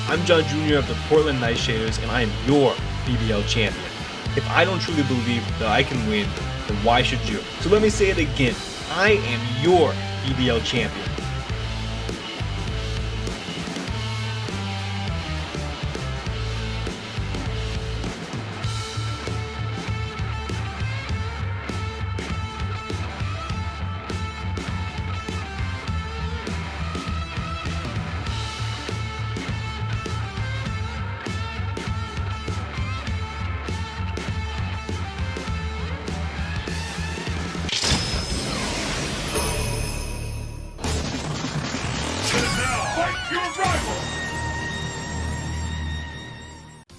I'm John Jr. of the Portland Nightshaders, and I am your BBL champion. If I don't truly believe that I can win, then why should you? So let me say it again. I am your BBL champion.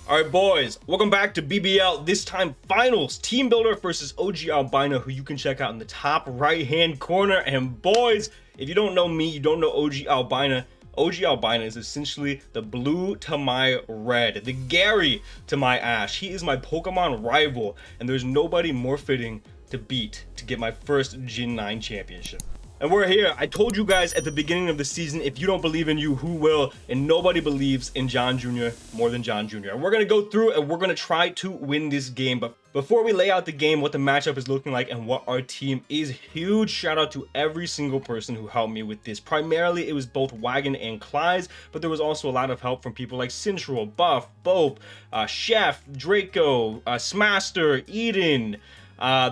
Alright boys, welcome back to BBL, this time finals, Teambuilder versus OGalbina, who you can check out in the top right hand corner. And boys, if you don't know me, you don't know OGalbina. OGalbina is essentially the blue to my red, the Gary to my Ash. He is my Pokemon rival, and there's nobody more fitting to beat to get my first Gen 9 championship. And we're here. I told you guys at the beginning of the season, if you don't believe in you, who will? And nobody believes in John Jr. more than John Jr. And we're going to go through and we're going to try to win this game. But before we lay out the game, what the matchup is looking like and what our team is, huge shout out to every single person who helped me with this. Primarily, it was both Wagon and Clyde's, but there was also a lot of help from people like Central, Buff, Bope, Chef, Draco, Smaster, Eden.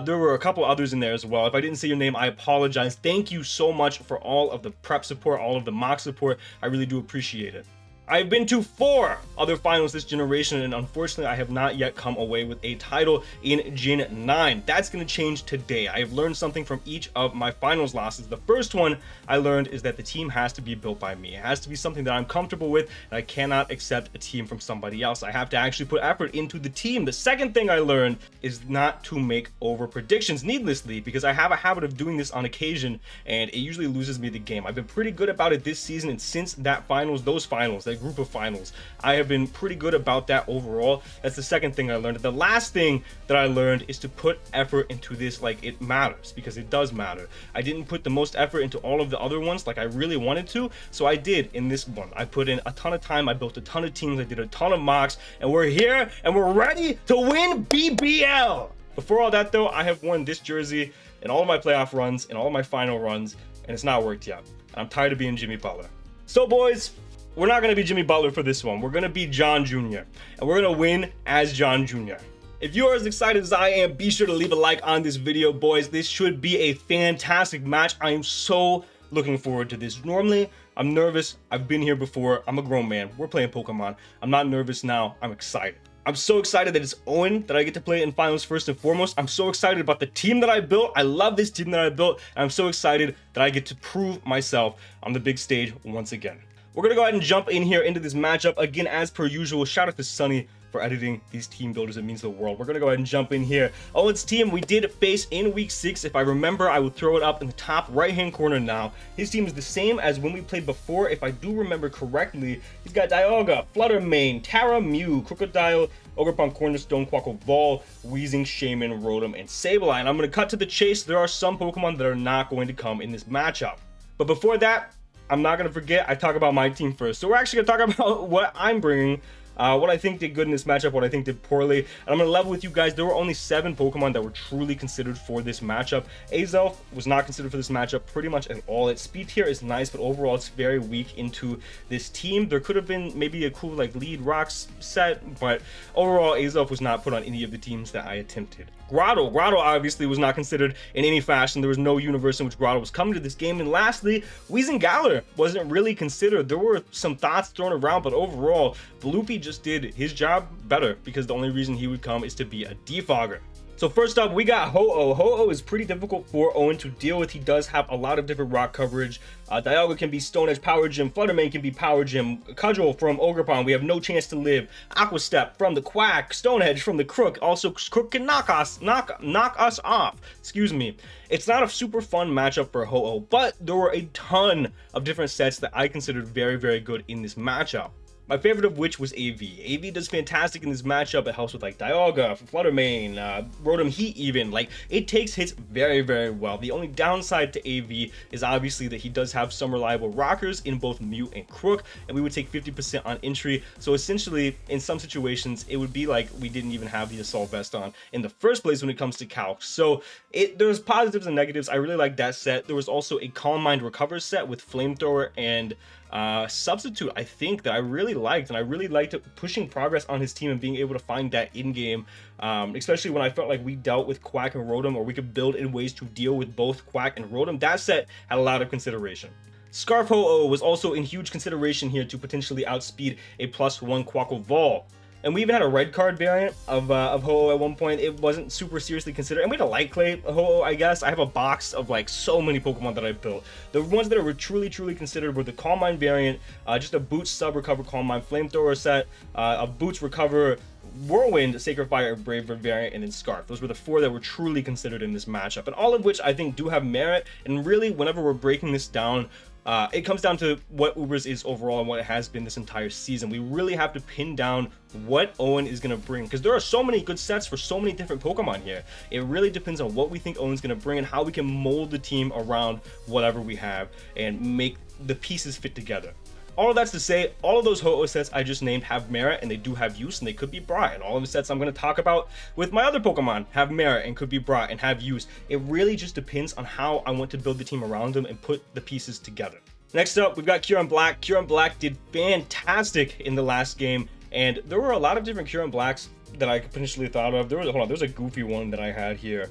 There were a couple others in there as well. If I didn't say your name, I apologize. Thank you so much for all of the prep support, all of the mock support. I really do appreciate it. I've been to 4 other finals this generation, and unfortunately I have not yet come away with a title in Gen 9. That's going to change today. I have learned something from each of my finals losses. The first one I learned is that the team has to be built by me. It has to be something that I'm comfortable with, and I cannot accept a team from somebody else. I have to actually put effort into the team. The second thing I learned is not to make over predictions needlessly, because I have a habit of doing this on occasion, and it usually loses me the game. I've been pretty good about it this season, and since that finals, that group of finals, I have been pretty good about that overall. That's the second thing I learned. The last thing that I learned is to put effort into this like it matters, because it does matter. I didn't put the most effort into all of the other ones like I really wanted to, so I did in this one. I put in a ton of time, I built a ton of teams, I did a ton of mocks, and we're here and we're ready to win BBL. Before all that though, I have worn this jersey in all of my playoff runs and all of my final runs, and it's not worked yet. I'm tired of being Jimmy Butler. So boys, we're not going to be Jimmy Butler for this one. We're going to be John Jr. and we're going to win as John Jr. If you are as excited as I am, be sure to leave a like on this video, boys. This should be a fantastic match. I am so looking forward to this. Normally, I'm nervous. I've been here before. I'm a grown man. We're playing Pokemon. I'm not nervous now. I'm excited. I'm so excited that it's Owen that I get to play in finals first and foremost. I'm so excited about the team that I built. I love this team that I built. And I'm so excited that I get to prove myself on the big stage once again. We're going to go ahead and jump in here into this matchup. Again, as per usual, shout out to Sunny for editing these team builders. It means the world. We're going to go ahead and jump in here. Owen's team we did face in week 6. If I remember, I will throw it up in the top right-hand corner now. His team is the same as when we played before. If I do remember correctly, he's got Dialga, Fluttermane, Tara, Mew, Crocodile, Ogerpon, Cornerstone, Quackle, Ball, Weezing, Shaman, Rotom, and Sableye. And I'm going to cut to the chase. There are some Pokemon that are not going to come in this matchup. But before that, I'm not going to forget, I talk about my team first. So we're actually going to talk about what I'm bringing, what I think did good in this matchup, what I think did poorly. And I'm going to level with you guys. There were only 7 Pokemon that were truly considered for this matchup. Azelf was not considered for this matchup pretty much at all. Its speed tier is nice, but overall it's very weak into this team. There could have been maybe a cool like lead rocks set, but overall Azelf was not put on any of the teams that I attempted. Grotto obviously was not considered in any fashion. There was no universe in which Grotto was coming to this game. And lastly, Weezing wasn't really considered. There were some thoughts thrown around, but overall, Bloopy just did his job better because the only reason he would come is to be a defogger. So first up, we got Ho-Oh. Ho-Oh is pretty difficult for Owen to deal with. He does have a lot of different rock coverage. Dialga can be Stone Edge Power Gym. Fluttermane can be Power Gym. Cudgel from Ogerpon, we have no chance to live. Aqua Step from the Quack. Stone Edge from the Crook. Also, Crook can knock us off. Excuse me. It's not a super fun matchup for Ho-Oh, but there were a ton of different sets that I considered very, very good in this matchup. My favorite of which was AV. AV does fantastic in this matchup. It helps with like Dialga, Fluttermane, Rotom Heat even. Like, it takes hits very, very well. The only downside to AV is obviously that he does have some reliable rockers in both Mute and Crook, and we would take 50% on entry. So essentially, in some situations, it would be like we didn't even have the Assault Vest on in the first place when it comes to Calc. So there's positives and negatives. I really like that set. There was also a Calm Mind Recover set with Flamethrower and Substitute, I think, that I really liked, and I really liked pushing progress on his team and being able to find that in-game, especially when I felt like we dealt with Quack and Rotom, or we could build in ways to deal with both Quack and Rotom. That set had a lot of consideration. Scarf Ho-Oh was also in huge consideration here to potentially outspeed a +1 Quackle Vol. And we even had a red card variant of Ho-Oh at one point. It wasn't super seriously considered. And we had a Light Clay Ho-Oh, I guess. I have a box of like so many Pokemon that I built. The ones that were truly considered were the Calm Mind variant, just a Boots Sub Recover Calm Mind Flamethrower set, a Boots Recover Whirlwind, Sacred Fire, Brave Bird variant, and then Scarf. Those were the 4 that were truly considered in this matchup, and all of which I think do have merit. And really, whenever we're breaking this down, it comes down to what Ubers is overall and what it has been this entire season. We really have to pin down what Owen is going to bring, because there are so many good sets for so many different Pokemon here. It really depends on what we think Owen's going to bring and how we can mold the team around whatever we have and make the pieces fit together. All of that's to say, all of those Ho-Oh sets I just named have merit, and they do have use, and they could be brought. And all of the sets I'm going to talk about with my other Pokemon have merit and could be brought and have use. It really just depends on how I want to build the team around them and put the pieces together. Next up, we've got Kyurem Black. Kyurem Black did fantastic in the last game, and there were a lot of different Kyurem Blacks that I potentially thought of. There's a goofy one that I had here.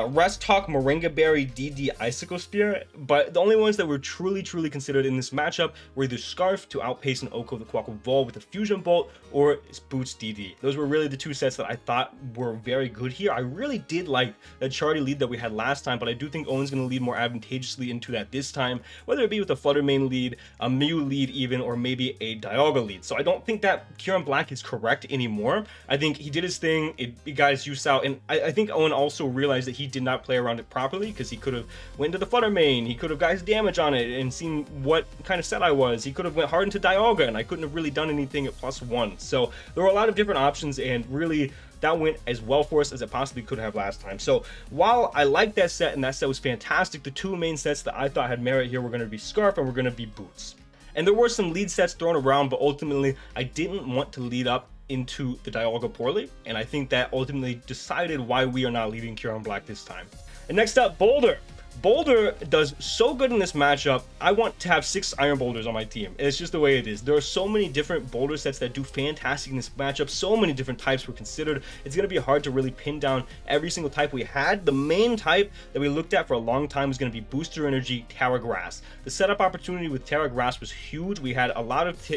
Rest Talk, Moringa Berry, DD, Icicle Spear, but the only ones that were truly considered in this matchup were either Scarf to outpace an Oko the Quackle Vol with a Fusion Bolt, or Boots DD. Those were really the 2 sets that I thought were very good here. I really did like that Charlie lead that we had last time, but I do think Owen's going to lead more advantageously into that this time, whether it be with a Fluttermane lead, a Mew lead even, or maybe a Dialga lead. So I don't think that Kyurem Black is correct anymore. I think he did his thing, it got his use out, and I think Owen also realized that he did not play around it properly, because he could have went to the Fluttermane, he could have got his damage on it and seen what kind of set I was, he could have went hard into Dialga, and I couldn't have really done anything at +1. So there were a lot of different options, and really that went as well for us as it possibly could have last time. So while I liked that set, and that set was fantastic, the 2 main sets that I thought had merit here were going to be Scarf and were going to be Boots. And there were some lead sets thrown around, but ultimately I didn't want to lead up into the Dialga poorly, and I think that ultimately decided why we are not leading Kyurem Black this time. And next up, Boulder. Boulder does so good in this matchup. I want to have 6 Iron Boulders on my team. It's just the way it is. There are so many different Boulder sets that do fantastic in this matchup. So many different types were considered. It's going to be hard to really pin down every single type we had. The main type that we looked at for a long time was going to be Booster Energy, Terra Grass. The setup opportunity with Terra Grass was huge. We had a lot of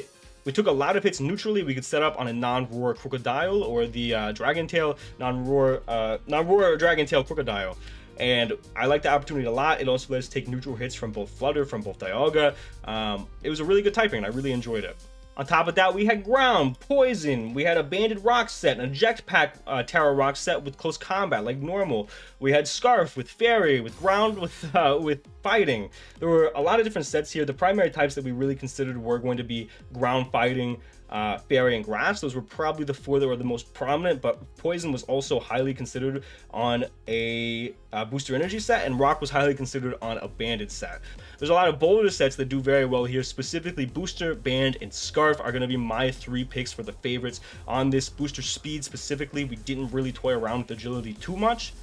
we took a lot of hits neutrally. We could set up on a non-roar Crocodile, or the Dragon Tail non-roar Dragon Tail Crocodile. And I like the opportunity a lot. It also let us take neutral hits from both Flutter, from both Dialga. It was a really good typing, and I really enjoyed it. On top of that, we had Ground, Poison, we had a Banded Rock set, an Eject Pack Terra Rock set with Close Combat like normal. We had Scarf with Fairy, with Ground, with Fighting. There were a lot of different sets here. The primary types that we really considered were going to be Ground, Fighting, Fairy, and Grass. Those were probably the 4 that were the most prominent, but Poison was also highly considered on a Booster Energy set, and Rock was highly considered on a Banded set. There's a lot of Boulder sets that do very well here. Specifically, Booster, Band, and Scarf are going to be my 3 picks for the favorites on this. Booster Speed specifically, we didn't really toy around with agility too much.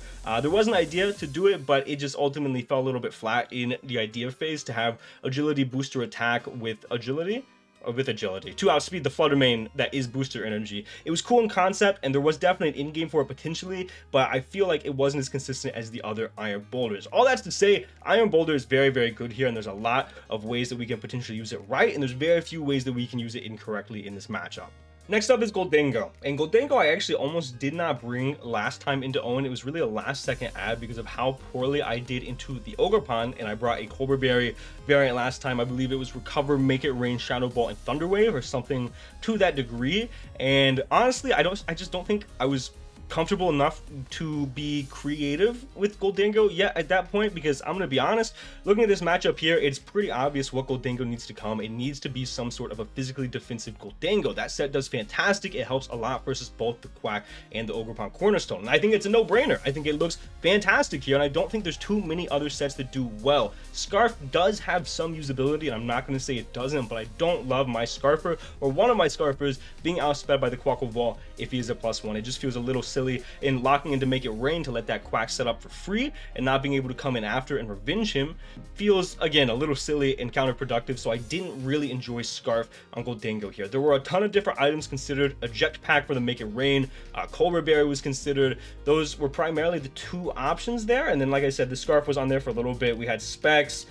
There was an idea to do it, but it just ultimately fell a little bit flat in the idea phase to have agility booster attack with agility to outspeed the Fluttermane that is Booster Energy. It was cool in concept, and there was definitely an in-game for it potentially, but I feel like it wasn't as consistent as the other Iron Boulders. All that's to say, Iron Boulder is very, very good here, and there's a lot of ways that we can potentially use it right, and there's very few ways that we can use it incorrectly in this matchup. Next up is Gholdengo. And Gholdengo I actually almost did not bring last time into Owen. It was really a last second add because of how poorly I did into the Ogerpon, and I brought a Cobra Berry variant last time. I believe it was Recover, Make It Rain, Shadow Ball, and Thunder Wave, or something to that degree. And honestly, I just don't think I was comfortable enough to be creative with Gholdengo yet at that point, because I'm going to be honest, looking at this matchup here, it's pretty obvious what Gholdengo needs to come. It needs to be some sort of a physically defensive Gholdengo. That set does fantastic. It helps a lot versus both the Quack and the Ogerpon Cornerstone. And I think it's a no-brainer. I think it looks fantastic here, and I don't think there's too many other sets that do well. Scarf does have some usability, and I'm not going to say it doesn't, but I don't love my Scarfer, or one of my Scarfers, being outsped by the Quackleval if he is a +1. It just feels a little silly in locking in to make it rain to let that Quack set up for free, and not being able to come in after and revenge him feels, again, a little silly and counterproductive. So I didn't really enjoy Scarf on Gholdengo here. There were a ton of different items considered. A jetpack for the Make It Rain, Cobra Berry was considered. Those were primarily the two options there, and then like I said, the Scarf was on there for a little bit. We had Specs,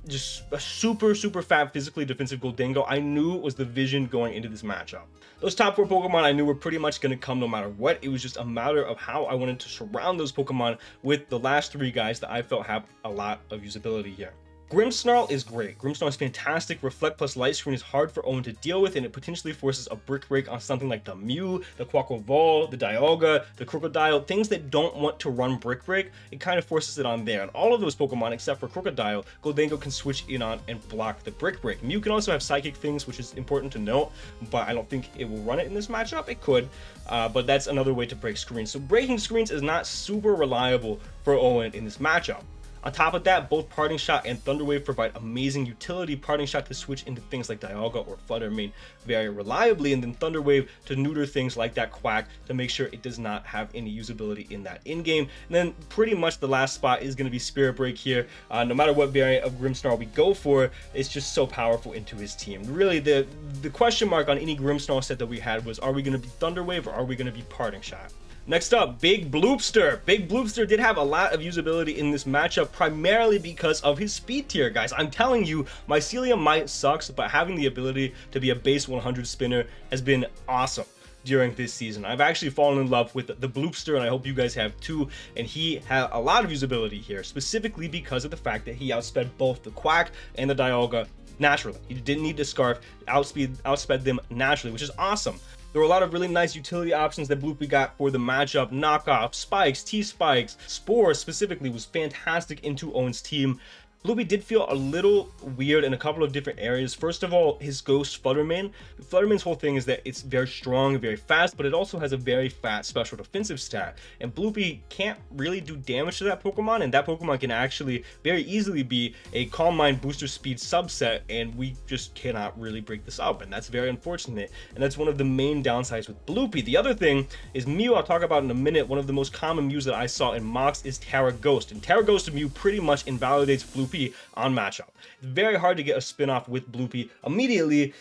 just a super fat physically defensive Gholdengo. I knew was the vision going into this matchup. Those top 4 Pokemon I knew were pretty much going to come no matter what. It was just a matter of how I wanted to surround those Pokemon with the last 3 guys that I felt have a lot of usability here. Grimmsnarl is great. Grimmsnarl is fantastic. Reflect plus Light Screen is hard for Owen to deal with, and it potentially forces a Brick Break on something like the Mew, the Quackleval, the Dialga, the Crocodile, things that don't want to run Brick Break. It kind of forces it on there. And all of those Pokemon, except for Crocodile, Gholdengo can switch in on and block the Brick Break. Mew can also have Psychic things, which is important to note, but I don't think it will run it in this matchup. It could, but that's another way to break screens. So breaking screens is not super reliable for Owen in this matchup. On top of that, both Parting Shot and Thunder Wave provide amazing utility. Parting Shot to switch into things like Dialga or Flutter Mane very reliably, and then Thunder Wave to neuter things like that Quack to make sure it does not have any usability in that in-game. And then pretty much the last spot is going to be Spirit Break here. No matter what variant of Grimmsnarl we go for, it's just so powerful into his team. Really, the question mark on any Grimmsnarl set that we had was, are we going to be Thunder Wave or are we going to be Parting Shot? Next up, Big Bloopster. Big Bloopster did have a lot of usability in this matchup, primarily because of his speed tier, guys. I'm telling you, Mycelium might sucks, but having the ability to be a base 100 spinner has been awesome during this season. I've actually fallen in love with the Bloopster, and I hope you guys have too. And he had a lot of usability here, specifically because of the fact that he outsped both the Quack and the Dialga naturally. He didn't need to Scarf, outsped them naturally, which is awesome. There were a lot of really nice utility options that Bloopy got for the matchup. Knockoff, Spikes, T-Spikes, Spore specifically was fantastic into Owen's team. Bloopy did feel a little weird in a couple of different areas. First of all, his Ghost Fluttermane. Fluttermane's whole thing is that it's very strong, very fast, but it also has a very fat special defensive stat. And Bloopy can't really do damage to that Pokemon, and that Pokemon can actually very easily be a Calm Mind Booster Speed subset, and we just cannot really break this up, and that's very unfortunate. And that's one of the main downsides with Bloopy. The other thing is Mew, I'll talk about in a minute. One of the most common Mews that I saw in mocks is Terra Ghost, and Terra Ghost Mew pretty much invalidates Bloopy on matchup. It's very hard to get a spin-off with Bloopy immediately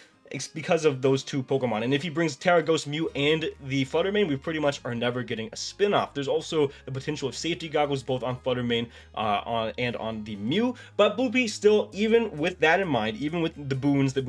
because of those two Pokemon. And if he brings Terra Ghost Mew and the Fluttermane, we pretty much are never getting a spin-off. There's also the potential of safety goggles both on Fluttermane and on the Mew. But Bloopy still, even with that in mind, even with the boons that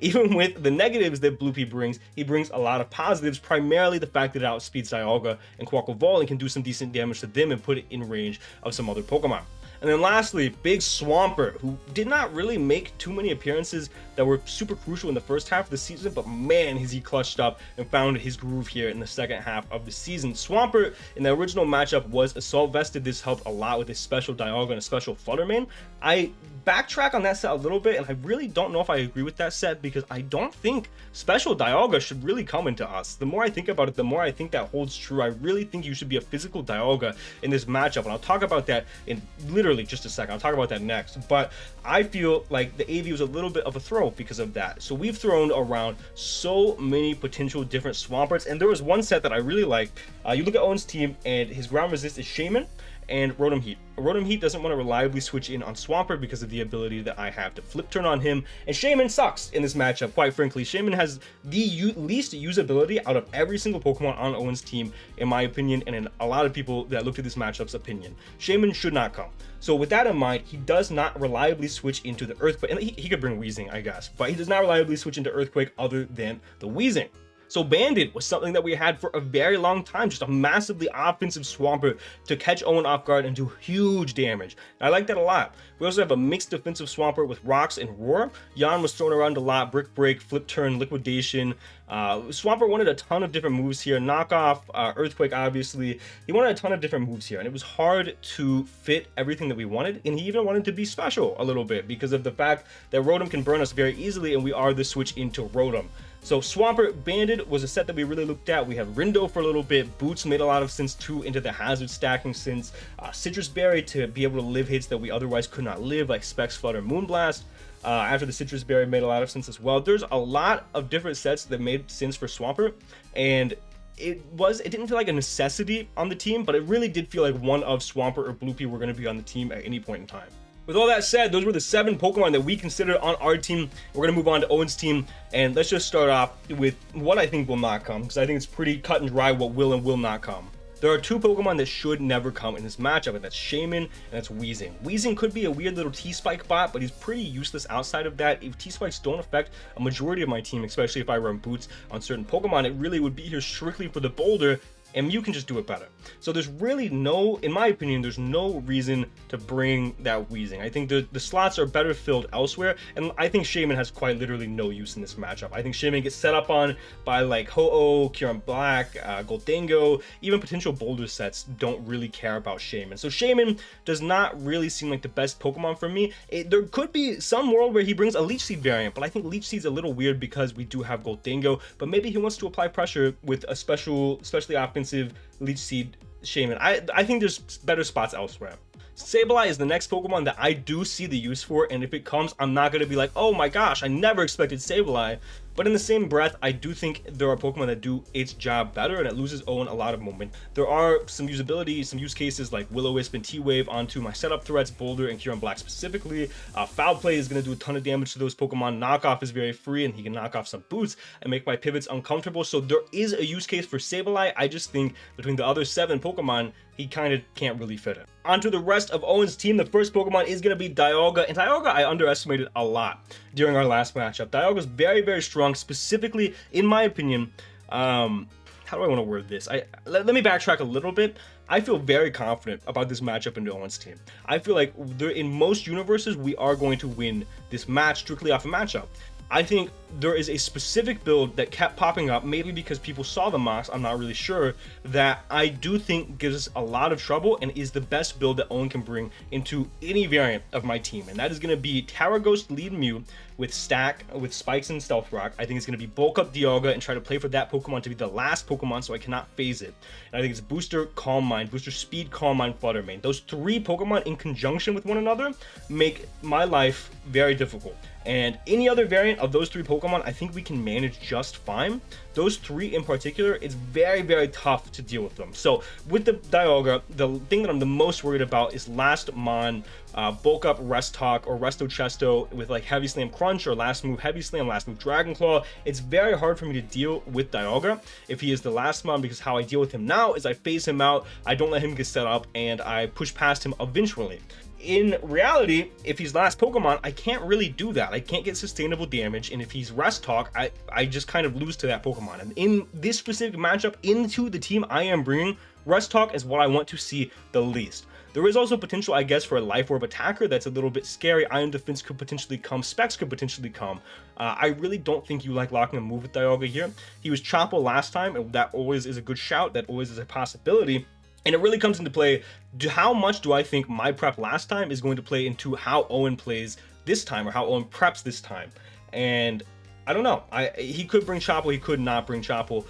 even with the negatives that Bloopy brings, he brings a lot of positives, primarily the fact that it outspeeds Dialga and Quackleval and can do some decent damage to them and put it in range of some other Pokemon. And then lastly, Big Swampert, who did not really make too many appearances that were super crucial in the first half of the season, but man, has he clutched up and found his groove here in the second half of the season. Swampert in the original matchup was Assault Vested. This helped a lot with his special Dialga and a special Fluttermane. I backtrack on that set a little bit, and I really don't know if I agree with that set, because I don't think special Dialga should really come into us. The more I think about it, the more I think that holds true. I really think you should be a physical Dialga in this matchup, and I'll talk about that in literally just a second. I'll talk about that next. But I feel like the AV was a little bit of a throw because of that. So we've thrown around so many potential different Swamperts, and there was one set that I really liked. You look at Owen's team, and his ground resist is Shaman and Rotom Heat. Rotom Heat doesn't want to reliably switch in on Swampert because of the ability that I have to flip turn on him, and Shaman sucks in this matchup, quite frankly. Shaman has the least usability out of every single Pokemon on Owen's team, in my opinion, and in a lot of people that looked at this matchup's opinion. Shaman should not come. So with that in mind, he does not reliably switch into the Earthquake, and he could bring Weezing, I guess, but he does not reliably switch into Earthquake other than the Weezing. So Bandit was something that we had for a very long time, just a massively offensive Swampert to catch Owen off guard and do huge damage. And I like that a lot. We also have a mixed defensive Swampert with Rocks and Roar. Jan was thrown around a lot, Brick Break, Flip Turn, Liquidation. Swampert wanted a ton of different moves here, Knockoff, Earthquake obviously. He wanted a ton of different moves here, and it was hard to fit everything that we wanted, and he even wanted to be special a little bit because of the fact that Rotom can burn us very easily, and we are the switch into Rotom. So Swampert Bandit was a set that we really looked at. We have Rindo for a little bit. Boots made a lot of sense too into the hazard stacking sense. Citrus Berry to be able to live hits that we otherwise could not live, like Specs, Flutter, Moonblast. After the Citrus Berry made a lot of sense as well. There's a lot of different sets that made sense for Swampert, and it didn't feel like a necessity on the team, but it really did feel like one of Swampert or Bloopy were going to be on the team at any point in time. With all that said, those were the 7 Pokemon that we considered on our team. We're going to move on to Owen's team, and let's just start off with what I think will not come, because I think it's pretty cut and dry what will and will not come. There are 2 Pokemon that should never come in this matchup, and that's Shaman and that's Weezing. Weezing could be a weird little T-Spike bot, but he's pretty useless outside of that. If T-Spikes don't affect a majority of my team, especially if I run Boots on certain Pokemon, it really would be here strictly for the Boulder, and Mew can just do it better. So there's really no, in my opinion, there's no reason to bring that Weezing. I think the slots are better filled elsewhere, and I think Shaman has quite literally no use in this matchup. I think Shaman gets set up on by like Ho-Oh, Kyurem Black, Gholdengo, even potential Boulder sets don't really care about Shaman. So Shaman does not really seem like the best Pokemon for me. There could be some world where he brings a Leech Seed variant, but I think Leech Seed's a little weird because we do have Gholdengo, but maybe he wants to apply pressure with a especially offensive Leech Seed Shaman. I think there's better spots elsewhere. Sableye is the next Pokemon that I do see the use for, and if it comes, I'm not going to be like, oh my gosh, I never expected Sableye. But in the same breath, I do think there are Pokemon that do its job better, and it loses Owen a lot of moment. There are some usability, some use cases like Will-O-Wisp and T-Wave onto my setup threats, Boulder and Kyurem Black specifically. Foul Play is going to do a ton of damage to those Pokemon. Knockoff is very free, and he can knock off some Boots and make my pivots uncomfortable. So there is a use case for Sableye. I just think between the other 7 Pokemon, he kind of can't really fit it. Onto the rest of Owen's team, the first Pokemon is going to be Dialga, and Dialga I underestimated a lot during our last matchup. Dialga's very, very strong, specifically, in my opinion, how do I want to word this? Let me backtrack a little bit. I feel very confident about this matchup into Owen's team. I feel like in most universes, we are going to win this match strictly off a matchup. I think there is a specific build that kept popping up, maybe because people saw the mocks, I'm not really sure, that I do think gives us a lot of trouble and is the best build that Owen can bring into any variant of my team. And that is going to be Tower Ghost lead Mew with Spikes and Stealth Rock. I think it's going to be bulk up Dialga and try to play for that Pokemon to be the last Pokemon so I cannot phase it. And I think it's Booster, Calm Mind, Booster Speed, Calm Mind, Flutter Mane. Those 3 Pokemon in conjunction with one another make my life very difficult. And any other variant of those 3 Pokemon, I think we can manage just fine. Those 3 in particular, it's very, very tough to deal with them. So with the Dialga, the thing that I'm the most worried about is last Mon, bulk up Rest Talk or Resto Chesto with like Heavy Slam Crunch or last move Heavy Slam, last move Dragon Claw. It's very hard for me to deal with Dialga if he is the last Mon, because how I deal with him now is I phase him out, I don't let him get set up, and I push past him eventually. In reality, if he's last Pokemon, I can't really do that. I can't get sustainable damage, and if he's Rest Talk, I just kind of lose to that Pokemon. And in this specific matchup, into the team I am bringing, Rest Talk is what I want to see the least. There is also potential, I guess, for a Life Orb attacker that's a little bit scary. Iron Defense could potentially come. Specs could potentially come. I really don't think you like locking a move with Dialga here. He was Chopple last time, and that always is a good shout. That always is a possibility. And it really comes into play, how much do I think my prep last time is going to play into how Owen plays this time, or how Owen preps this time. And I don't know. He could bring Chopple, he could not bring Chopple,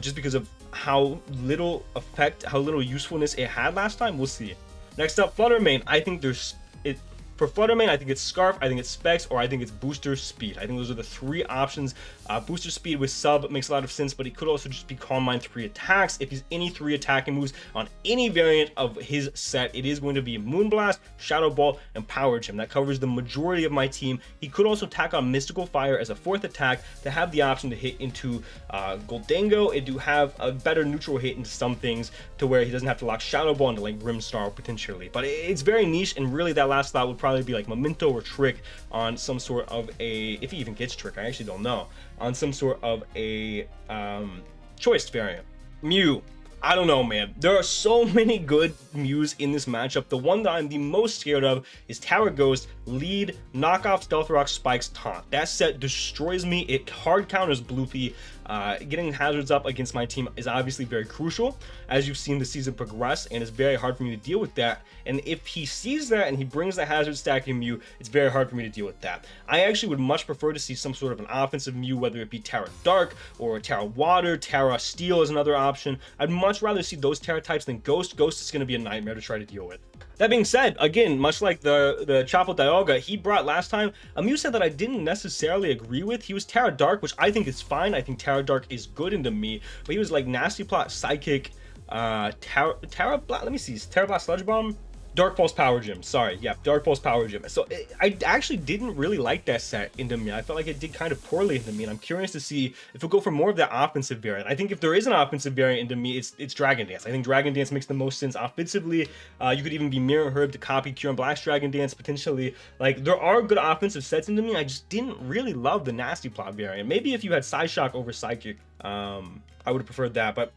just because of how little effect, how little usefulness it had last time. We'll see. Next up, Flutter Mane. I think for Flutter Mane, I think it's Scarf, I think it's Specs, or I think it's Booster Speed. I think those are the 3 options. Booster Speed with Sub makes a lot of sense, but he could also just be Calm Mind 3 attacks. If he's any 3 attacking moves on any variant of his set, it is going to be Moonblast, Shadow Ball, and Power Gym. That covers the majority of my team. He could also tack on Mystical Fire as a 4th attack to have the option to hit into Gholdengo. It do have a better neutral hit into some things to where he doesn't have to lock Shadow Ball into like Grimmsnarl potentially. But it's very niche, and really that last slot would probably be like Memento or Trick on some sort of a, if he even gets Trick, I actually don't know, on some sort of a choice variant. Mew, I don't know, man. There are so many good Mews in this matchup. The one that I'm the most scared of is Tower Ghost, Lead, Knockoff, Stealth Rock, Spikes, Taunt. That set destroys me. It hard counters Bloopy. Getting hazards up against my team is obviously very crucial, as you've seen the season progress, and it's very hard for me to deal with that. And if he sees that and he brings the hazard stacking Mew, it's very hard for me to deal with that. I actually would much prefer to see some sort of an offensive Mew, whether it be Terra Dark or Terra Water. Terra Steel is another option. I'd much rather see those Terra types than Ghost. Ghost is going to be a nightmare to try to deal with. That being said, again, much like the Chapo Dialga, he brought last time a Mew set that I didn't necessarily agree with. He was Terra Dark, which I think is fine. I think Terra Dark is good into me, but he was like Nasty Plot, Psychic, Terra Blast, let me see, Terra Blast Sludge Bomb? Dark Pulse Power Gym, sorry, yeah, Dark Pulse Power Gym. So I actually didn't really like that set into me. I felt like it did kind of poorly into me, and I'm curious to see if it'll go for more of that offensive variant. I think if there is an offensive variant into me, it's Dragon Dance. I think Dragon Dance makes the most sense offensively. You could even be Mirror Herb to copy Kyurem Black's Dragon Dance, potentially. Like, there are good offensive sets into me. I just didn't really love the Nasty Plot variant. Maybe if you had Psyshock over Psychic, I would have preferred that, but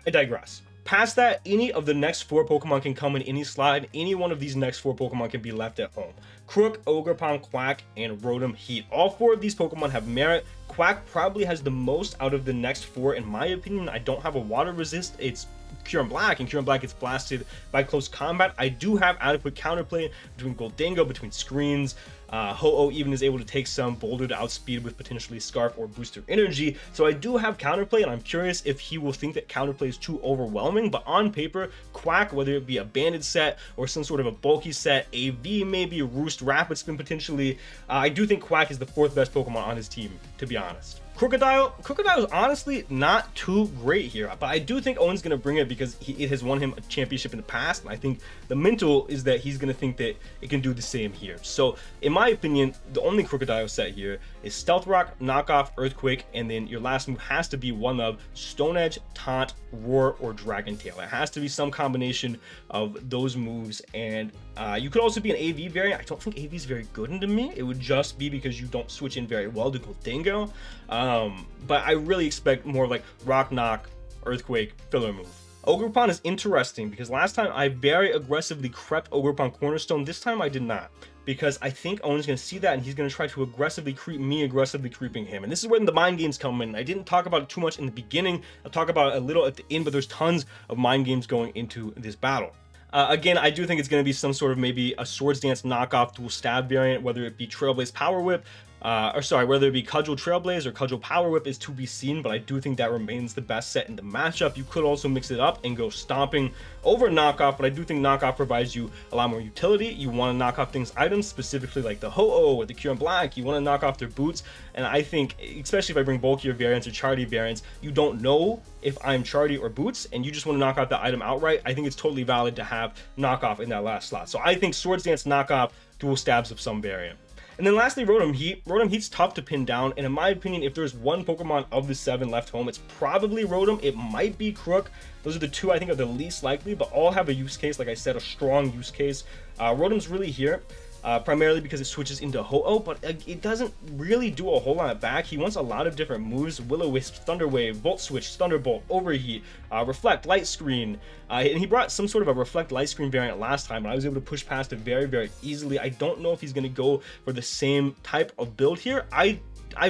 I digress. Past that, any of the next 4 Pokemon can come in any slide. Any one of these next 4 Pokemon can be left at home. Crook, Ogerpon, Quack, and Rotom Heat. All 4 of these Pokemon have merit. Quack probably has the most out of the next 4 in my opinion. I don't have a water resist. It's Kyurem Black, and Kyurem Black gets blasted by close combat. I do have adequate counterplay between Gholdengo, between screens. Ho-Oh even is able to take some Boulder to outspeed with potentially Scarf or Booster Energy. So I do have counterplay, and I'm curious if he will think that counterplay is too overwhelming. But on paper, Quack, whether it be a banded set or some sort of a bulky set, AV maybe, Roost, Rapid Spin potentially, I do think Quack is the 4th best Pokemon on his team, to be honest. Crocodile is honestly not too great here, but I do think Owen's going to bring it because it has won him a championship in the past, and I think the mental is that he's going to think that it can do the same here. So, in my opinion, the only Crocodile set here is Stealth Rock, Knockoff, Earthquake, and then your last move has to be one of Stone Edge, Taunt, Roar, or Dragon Tail. It has to be some combination of those moves, and you could also be an AV variant. I don't think AV is very good into me. It would just be because you don't switch in very well to Gholdengo. But I really expect more like Rock Knock, Earthquake, filler move. Ogerpon is interesting because last time I very aggressively crept Ogerpon Cornerstone. This time I did not, because I think Owen's going to see that and he's going to try to aggressively creep me, aggressively creeping him. And this is where the mind games come in. I didn't talk about it too much in the beginning. I'll talk about it a little at the end, but there's tons of mind games going into this battle. Again, I do think it's going to be some sort of maybe a Swords Dance knockoff dual stab variant, whether it be Trailblaze Power Whip, whether it be Cudgel Trailblaze or Cudgel Power Whip is to be seen, but I do think that remains the best set in the matchup. You could also mix it up and go Stomping over Knockoff, but I do think Knockoff provides you a lot more utility. You want to knock off things items, specifically like the Ho-Oh or the Kyurem Black. You want to knock off their boots, and I think, especially if I bring bulkier variants or Charty variants, you don't know if I'm Charty or Boots, and you just want to knock out the item outright. I think it's totally valid to have Knockoff in that last slot. So I think Swords Dance Knockoff, dual stabs of some variant. And then lastly, Rotom Heat. Rotom Heat's tough to pin down, and in my opinion, if there's one Pokemon of the 7 left home, it's probably Rotom. It might be Crook. Those are the 2 I think are the least likely, but all have a use case, like I said, a strong use case. Rotom's really here, primarily because it switches into Ho-Oh, but it doesn't really do a whole lot back. He wants a lot of different moves: Will-O-Wisp, Thunder Wave, Volt Switch, Thunderbolt, Overheat, Reflect, Light Screen, and he brought some sort of a Reflect Light Screen variant last time, and I was able to push past it very, very easily. I don't know if he's going to go for the same type of build here. I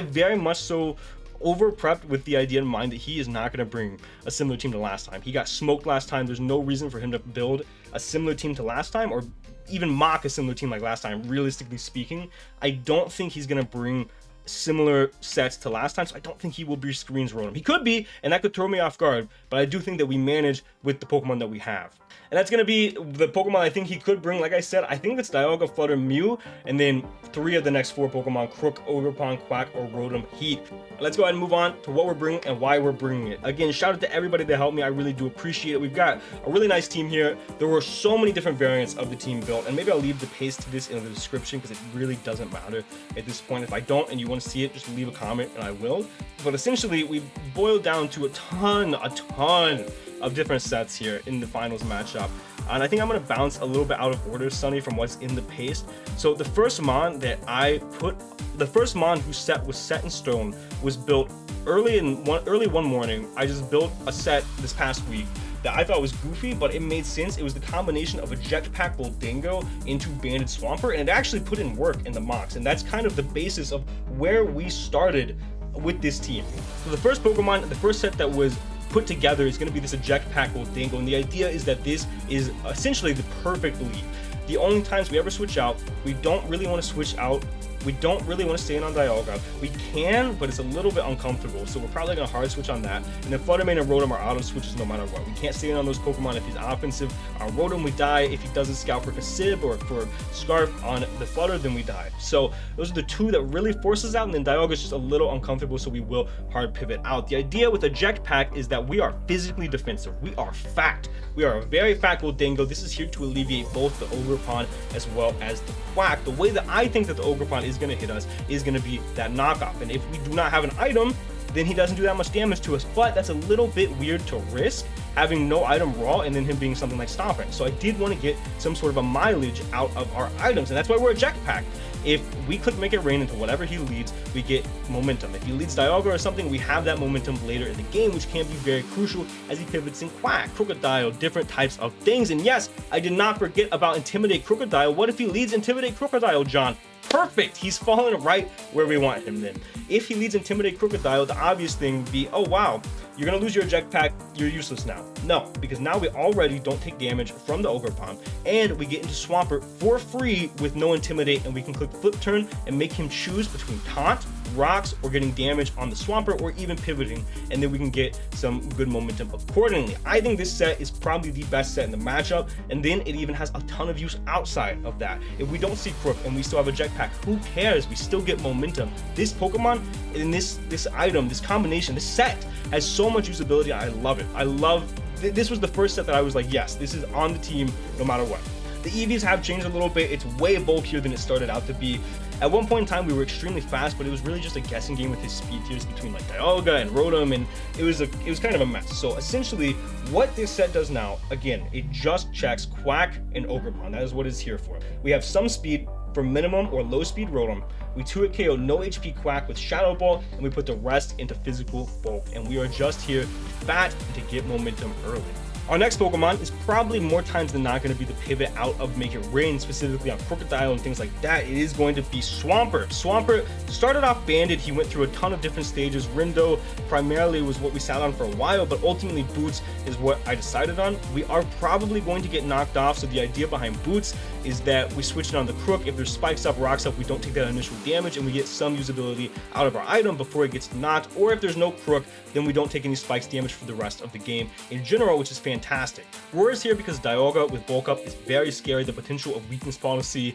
very much so over prepped with the idea in mind that he is not going to bring a similar team to last time. He got smoked last time. There's no reason for him to build a similar team to last time, or even mock a similar team like last time. Realistically speaking, I don't think he's going to bring similar sets to last time, so I don't think he will be Screens Rotom. He could be, and that could throw me off guard, but I do think that we manage with the Pokemon that we have. And that's going to be the Pokemon I think he could bring. Like I said, I think it's Dialga, Flutter, Mew, and then 3 of the next 4 Pokemon: Crook, Ogerpon, Quack, or Rotom Heat. Let's go ahead and move on to what we're bringing and why we're bringing it. Again, shout out to everybody that helped me. I really do appreciate it. We've got a really nice team here. There were so many different variants of the team built, and maybe I'll leave the paste to this in the description because it really doesn't matter at this point. If I don't and you want to see it, just leave a comment and I will. But essentially, we boiled down to a ton of different sets here in the finals matchup. And I think I'm going to bounce a little bit out of order, Sunny, from what's in the paste. So the first mon that I put, the first mon who was set in stone was built early one morning. I just built a set this past week that I thought was goofy, but it made sense. It was the combination of a jetpack Gholdengo into banded Swampert, and it actually put in work in the mocks, and that's kind of the basis of where we started with this team. So the first Pokemon, the first set that was put together is going to be this jetpack Gholdengo, and the idea is that this is essentially the perfect lead. The only times we ever switch out, we don't really want to switch out. We don't really want to stay in on Dialga. We can, but it's a little bit uncomfortable, so we're probably going to hard switch on that. And then Fluttermane and Rotom are auto switches no matter what. We can't stay in on those Pokemon if he's offensive. On Rotom, we die. If he doesn't scout for Kasib or for Scarf on the Flutter, then we die. So those are the two that really forces out, and then Dialga is just a little uncomfortable, so we will hard pivot out. The idea with a jetpack is that we are physically defensive. We are fat. We are a very fat Gholdengo. This is here to alleviate both the Ogerpon as well as the Quack. The way that I think that the Ogerpon is going to hit us is going to be that knockoff, and if we do not have an item, then he doesn't do that much damage to us. But that's a little bit weird to risk, having no item raw and then him being something like Swampert. So I did want to get some sort of a mileage out of our items, and that's why we're a jetpack. If we click Make It Rain into whatever he leads, we get momentum. If he leads Dialga or something, we have that momentum later in the game, which can be very crucial as he pivots in Quack, Crocodile, different types of things. And yes, I did not forget about Intimidate Crocodile. What if he leads Intimidate Crocodile, John? Perfect, he's falling right where we want him then. If he leads Intimidate Crocodile, the obvious thing would be, oh wow, you're gonna lose your jetpack, you're useless now. No, because now we already don't take damage from the Ogerpon, and we get into Swampert for free with no Intimidate, and we can click Flip Turn and make him choose between Taunt, Rocks, or getting damage on the Swampert, or even pivoting, and then we can get some good momentum accordingly. I think this set is probably the best set in the matchup, and then it even has a ton of use outside of that. If we don't see Crook and we still have a jetpack, who cares? We still get momentum. This Pokemon and this item, this combination, this set has so much usability. I love it. I love this was the first set that I was like, yes, this is on the team no matter what. The EVs have changed a little bit. It's way bulkier than it started out to be. At one point in time, we were extremely fast, but it was really just a guessing game with his speed tiers between like Dialga and Rotom, and it was kind of a mess. So essentially, what this set does now, again, it just checks Quack and Ogerpon. That is what it's here for. We have some speed for minimum or low speed Rotom. We 2-hit KO no HP Quack with Shadow Ball, and we put the rest into physical bulk. And we are just here fat and to get momentum early. Our next Pokemon is probably more times than not going to be the pivot out of Make It Rain, specifically on Crocodile and things like that. It is going to be Swampert. Swampert started off banded. He went through a ton of different stages. Rindo primarily was what we sat on for a while, but ultimately Boots is what I decided on. We are probably going to get knocked off, so the idea behind Boots is that we switch it on the Crook. If there's spikes up, rocks up, we don't take that initial damage, and we get some usability out of our item before it gets knocked. Or if there's no Crook, then we don't take any spikes damage for the rest of the game in general, which is fantastic. Roar is here because Dialga with bulk up is very scary. The potential of weakness policy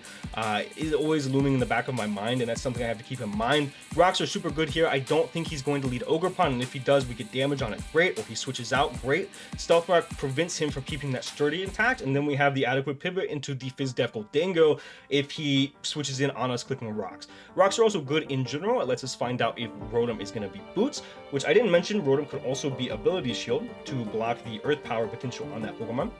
is always looming in the back of my mind, and that's something I have to keep in mind. Rocks are super good here. I don't think he's going to lead Ogerpon, and if he does, we get damage on it, great. Or if he switches out, great. Stealth Rock prevents him from keeping that sturdy intact, and then we have the adequate pivot into the Phys Def Gholdengo if he switches in on us clicking Rocks. Rocks are also good in general. It lets us find out if Rotom is going to be Boots, which I didn't mention. Rotom could also be Ability Shield to block the Earth Power potential on that Pokemon.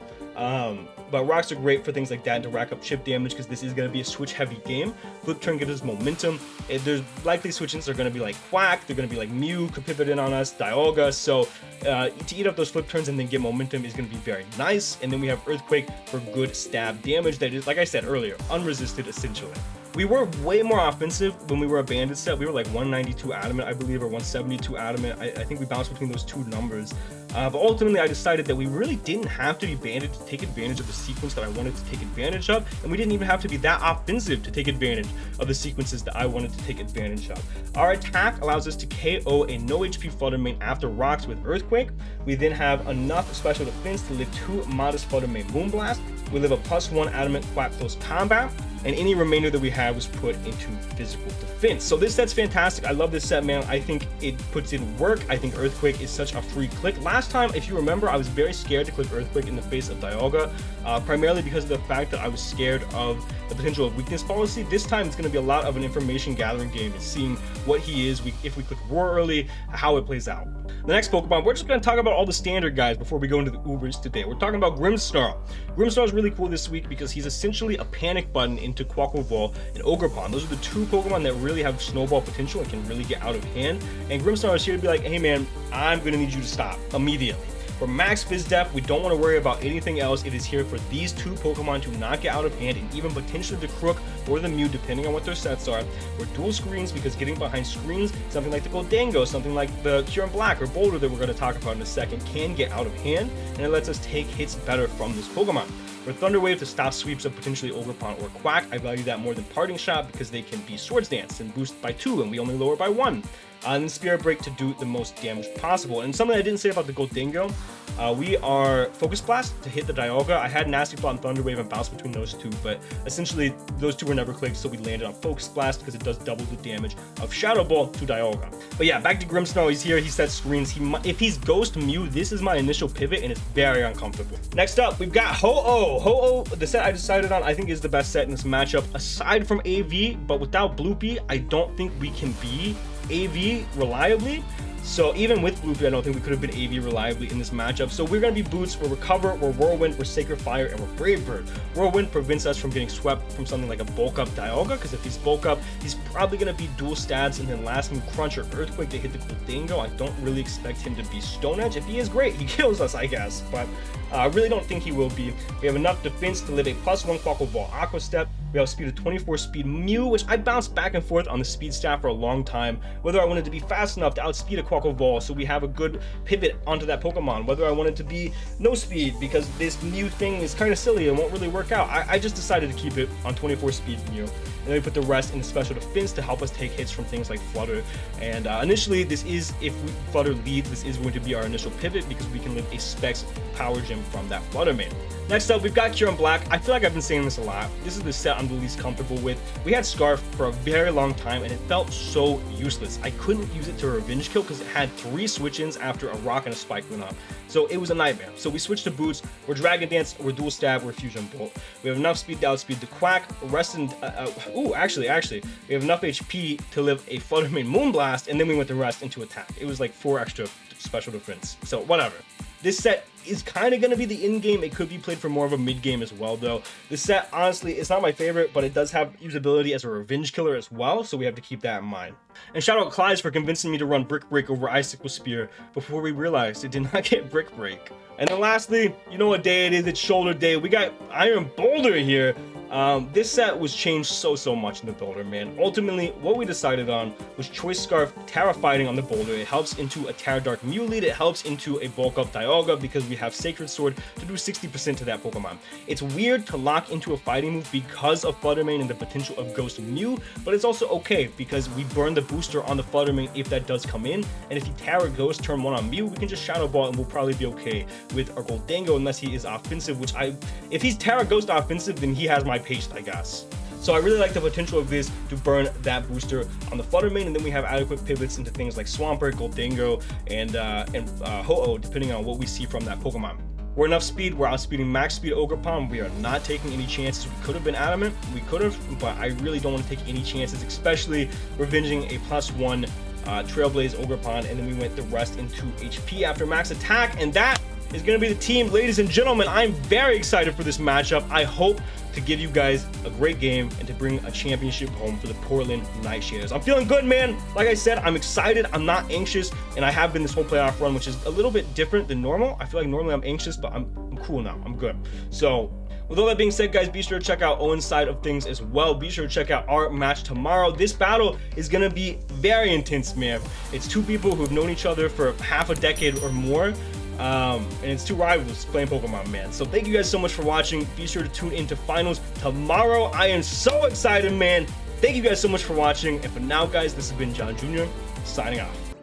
But Rocks are great for things like that to rack up chip damage because this is going to be a switch heavy game. Flip Turn gives us momentum. There's likely switch-ins that are going to be like Quack, they're going to be like Mew, could pivot in on us, Dialga. So to eat up those flip turns and then get momentum is going to be very nice. And then we have Earthquake for good stab damage that is, like I said earlier, unresisted essentially. We were way more offensive when we were a banded set. We were like 192 adamant, I believe, or 172 adamant. I think we bounced between those two numbers. But ultimately, I decided that we really didn't have to be banded to take advantage of the sequence that I wanted to take advantage of. And we didn't even have to be that offensive to take advantage of the sequences that I wanted to take advantage of. Our attack allows us to KO a no HP Fluttermane after Rocks with Earthquake. We then have enough special defense to live 2 modest Fluttermane Moonblast. We live a +1 adamant Quack close combat. and any remainder that we had was put into physical defense. So this set's fantastic. I love this set, man. I think it puts in work. I think Earthquake is such a free click. Last time, if you remember, I was very scared to click Earthquake in the face of Dialga, primarily because of the fact that I was scared of the potential of weakness policy. This time, it's going to be a lot of an information gathering game and seeing what he is, if we click Roar early, how it plays out. The next Pokemon, we're just going to talk about all the standard guys before we go into the Ubers today. We're talking about Grimmsnarl. Grimmsnarl is really cool this week because he's essentially a panic button into Quaquaval and Ogerpon. Those are the two Pokemon that really have snowball potential and can really get out of hand. And Grimmsnarl is here to be like, hey man, I'm going to need you to stop immediately. For max Fizz Depth, we don't want to worry about anything else. It is here for these two Pokemon to not get out of hand, and even potentially the Crook or the Mew, depending on what their sets are. We're dual screens because getting behind screens, something like the Gholdengo, something like the Kyurem Black or Boulder that we're going to talk about in a second, can get out of hand, and it lets us take hits better from this Pokemon. For Thunder Wave to stop sweeps of potentially Ogerpon or Quack, I value that more than Parting Shot because they can be Swords Dance and boost by 2, and we only lower by 1. And then Spirit Break to do the most damage possible. And something I didn't say about the Gholdengo, we are Focus Blast to hit the Dialga. I had Nasty Plot and Thunder Wave and bounce between those two, but essentially those two were never clicked, so we landed on Focus Blast because it does double the damage of Shadow Ball to Dialga. But yeah, back to Grimmsnarl. He's here. He sets screens. If he's Ghost Mew, this is my initial pivot, and it's very uncomfortable. Next up, we've got Ho-Oh. Ho-Oh, the set I decided on, I think is the best set in this matchup, aside from AV, but without Bloopy, I don't think we can be AV reliably. So even with Bloopy, I don't think we could have been AV reliably in this matchup. So we're going to be Boots, we're Recover, we're Whirlwind, we're Sacred Fire, and we're Brave Bird. Whirlwind prevents us from getting swept from something like a Bulk Up Dialga, because if he's Bulk Up, he's probably going to be dual stats and then last move Crunch or Earthquake to hit the Gholdengo. I don't really expect him to be Stone Edge. If he is, great, he kills us, I guess, but I really don't think he will be. We have enough defense to live a +1 Quaquaval Aqua Step. We have speed of 24 speed Mew, which I bounced back and forth on the speed stat for a long time, whether I wanted to be fast enough to outspeed a Quaquaval so we have a good pivot onto that Pokemon, whether I wanted to be no speed because this Mew thing is kind of silly and won't really work out. I just decided to keep it on 24 speed Mew, and then we put the rest in the special defense to help us take hits from things like Flutter. And initially, this is, if Flutter leads, this is going to be our initial pivot because we can live a Specs Power Gem from that Flutter main. Next up, we've got Kyurem Black. I feel like I've been saying this a lot. This is the set I'm the least comfortable with. We had Scarf for a very long time, and it felt so useless. I couldn't use it to revenge kill because it had 3 switch-ins after a Rock and a Spike went up. So it was a nightmare. So we switched to Boots. We're Dragon Dance, we're Dual Stab, we're Fusion Bolt. We have enough speed to outspeed the Quack. Rest in... actually, we have enough HP to live a Flutter main Moonblast, and then we went the rest into attack. It was like 4 extra special defense. So whatever. This set is kind of going to be the in-game. It could be played for more of a mid-game as well, though. This set, honestly, it's not my favorite, but it does have usability as a revenge killer as well, so we have to keep that in mind. And shout out Clyde for convincing me to run Brick Break over Icicle Spear before we realized it did not get Brick Break. And then lastly, you know what day it is? It's Shoulder Day. We got Iron Boulder here. This set was changed so much in the Boulder, man. Ultimately, what we decided on was Choice Scarf Terra Fighting on the Boulder. It helps into a Terra Dark Mew lead. It helps into a Bulk Up Dialga because we have Sacred Sword to do 60% to that Pokemon. It's weird to lock into a fighting move because of Flutter Mane and the potential of Ghost Mew, but it's also okay because we burn the booster on the Flutter Mane if that does come in, and if he Terra Ghost turn 1 on Mew, we can just Shadow Ball and we'll probably be okay with our Gholdengo unless he is offensive, which if he's Terra Ghost offensive, then he has my paste, I guess. So I really like the potential of this to burn that booster on the Flutter Mane, and then we have adequate pivots into things like Swampert, Gholdengo, and Ho-Oh, depending on what we see from that Pokemon. We're enough speed, we're outspeeding max speed Ogerpon. We are not taking any chances. We could have been adamant, we could have, but I really don't want to take any chances, especially revenging a +1 Trailblaze Ogerpon, and then we went the rest into HP after max attack, and that is going to be the team. Ladies and gentlemen, I'm very excited for this matchup. I hope to give you guys a great game and to bring a championship home for the Portland Nightshaders. I'm feeling good, man. Like I said, I'm excited. I'm not anxious, and I have been this whole playoff run, which is a little bit different than normal. I feel like normally I'm anxious, but I'm cool now. I'm good. So with all that being said, guys, be sure to check out Owen's side of things as well. Be sure to check out our match tomorrow. This battle is going to be very intense, man. It's 2 people who've known each other for half a decade or more. And it's 2 rivals playing Pokemon, man. So thank you guys so much for watching. Be sure to tune into finals tomorrow. I am so excited, man. Thank you guys so much for watching. And for now, guys, this has been John Jr. signing off.